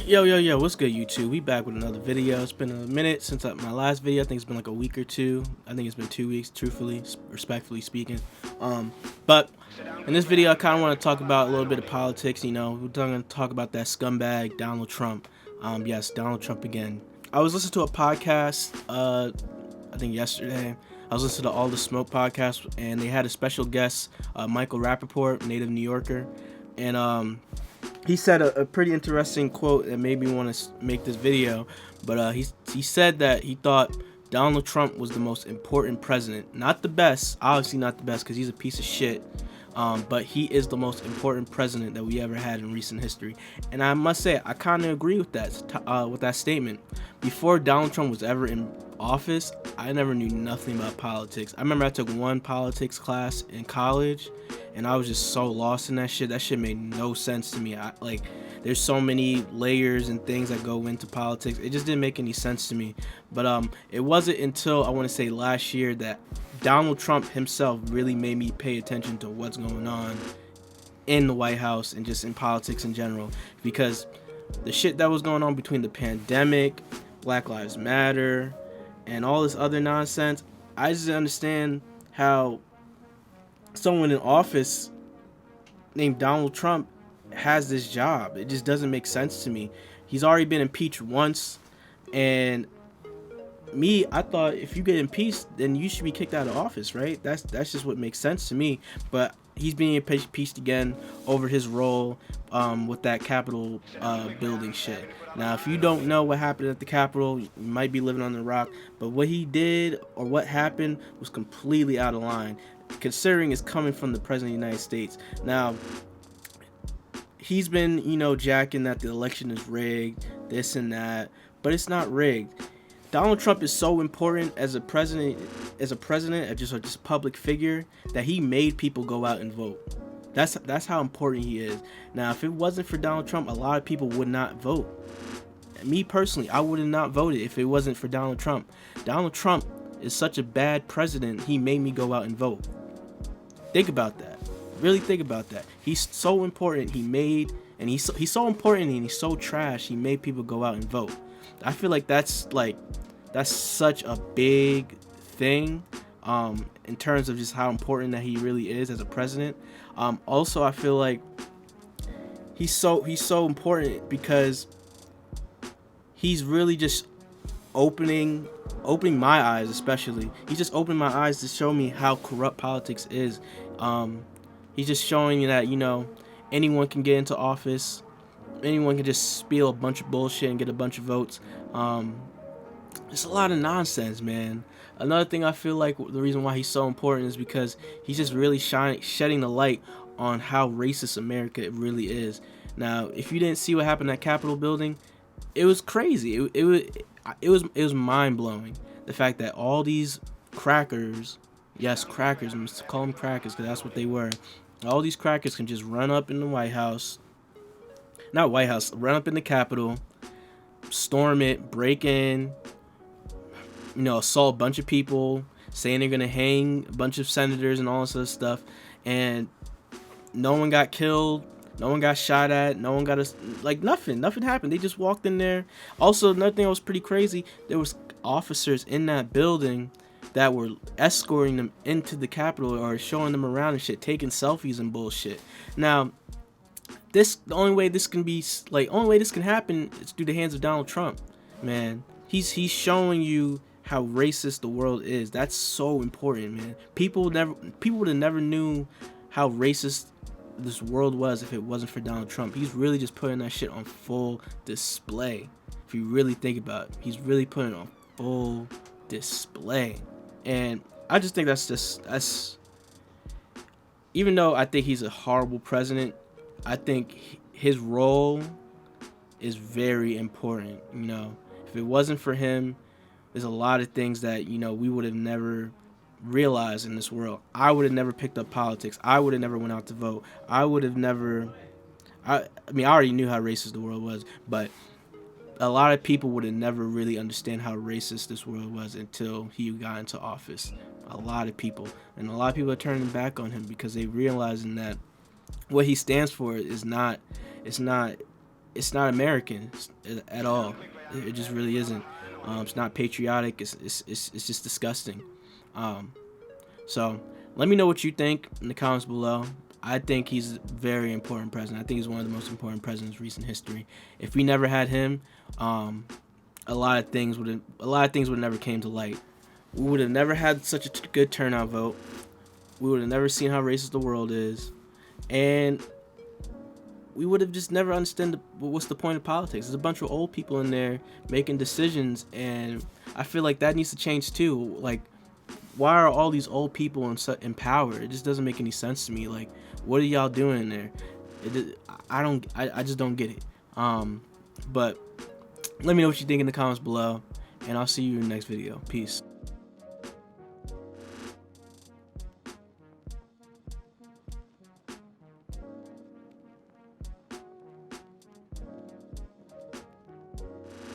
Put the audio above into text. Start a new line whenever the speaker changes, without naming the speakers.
Yo, what's good, YouTube? We back with another video. It's been a minute since my last video. I think it's been like a week or two. I think it's been 2 weeks, truthfully, respectfully speaking. But in this video, I kind of want to talk about a little bit of politics. We're going to talk about that scumbag, Donald Trump. Yes, Donald Trump again. I was listening to a podcast, I think yesterday. I was listening to All the Smoke podcast, and they had a special guest, Michael Rappaport, native New Yorker. And he said a pretty interesting quote that made me want to make this video. But he said that he thought Donald Trump was the most important president. Not the best, obviously not the best, because he's a piece of shit. But he is the most important president that we ever had in recent history. And I must say, I kind of agree with that statement. Before Donald Trump was ever in office, I never knew nothing about politics. I remember I took one politics class in college, and I was just so lost in that shit. That shit made no sense to me. There's so many layers and things that go into politics. It just didn't make any sense to me. But it wasn't until I want to say last year that Donald Trump himself really made me pay attention to what's going on in the White House and just in politics in general. Because the shit that was going on between the pandemic, Black Lives Matter, and all this other nonsense, I just didn't understand how someone in office named Donald Trump has this job. It just doesn't make sense to me. He's already been impeached once, and I thought if you get impeached, then you should be kicked out of office, right? That's just what makes sense to me. But he's being impeached again over his role with that Capitol building shit. Now, if you don't know what happened at the Capitol, you might be living on the rock. But what he did or what happened was completely out of line, considering it's coming from the President of the United States. Now, he's been, jacking that the election is rigged, this and that, but it's not rigged. Donald Trump is so important as a president, just a public figure, that he made people go out and vote. That's how important he is. Now, if it wasn't for Donald Trump, a lot of people would not vote. Me personally, I would have not voted if it wasn't for Donald Trump. Donald Trump is such a bad president, he made me go out and vote. Think about that. Really think about that. He's so important, he's so important and he's so trash, he made people go out and vote. I feel like that's such a big thing in terms of just how important that he really is as a president. Also, I feel like he's so important because he's really just opening my eyes, especially. He's just opened my eyes to show me how corrupt politics is. He's just showing me that, anyone can get into office. Anyone can just spill a bunch of bullshit and get a bunch of votes. It's a lot of nonsense, man. Another thing I feel like the reason why he's so important is because he's just really shedding the light on how racist America really is. Now, if you didn't see what happened at Capitol building, it was crazy. It was mind blowing. The fact that all these crackers, yes, crackers, I'm gonna call them crackers because that's what they were. All these crackers can just run up in the White House. Not White House, run up in the Capitol, storm it, break in, assault a bunch of people, saying they're gonna hang a bunch of senators and all this other stuff, and no one got killed, no one got shot at, no one got nothing happened. They just walked in there. Also, another thing that was pretty crazy, there was officers in that building that were escorting them into the Capitol or showing them around and shit, taking selfies and bullshit. Now, the only way this can happen is through the hands of Donald Trump, man. He's showing you how racist the world is. That's so important, man. People would have never knew how racist this world was if it wasn't for Donald Trump. He's really just putting that shit on full display. If you really think about it, he's really putting it on full display. And I just think that's even though I think he's a horrible president, I think his role is very important. If it wasn't for him, there's a lot of things that, we would have never realized in this world. I would have never picked up politics. I would have never went out to vote. I would have never, I already knew how racist the world was, but a lot of people would have never really understand how racist this world was until he got into office. A lot of people. And a lot of people are turning back on him because they realizing that what he stands for is not it's not American at all. It just really isn't. It's not patriotic. It's just disgusting. So let me know what you think in the comments below. I think he's a very important president. I think he's one of the most important presidents in recent history. If we never had him, a lot of things would have never came to light. We would have never had such a good turnout vote. We would have never seen how racist the world is, and we would have just never understood what's the point of politics. There's a bunch of old people in there making decisions, and I feel like that needs to change too. Like, why are all these old people in power? It just doesn't make any sense to me. Like, what are y'all doing in there? I just don't get it. But let me know what you think in the comments below, and I'll see you in the next video. Peace.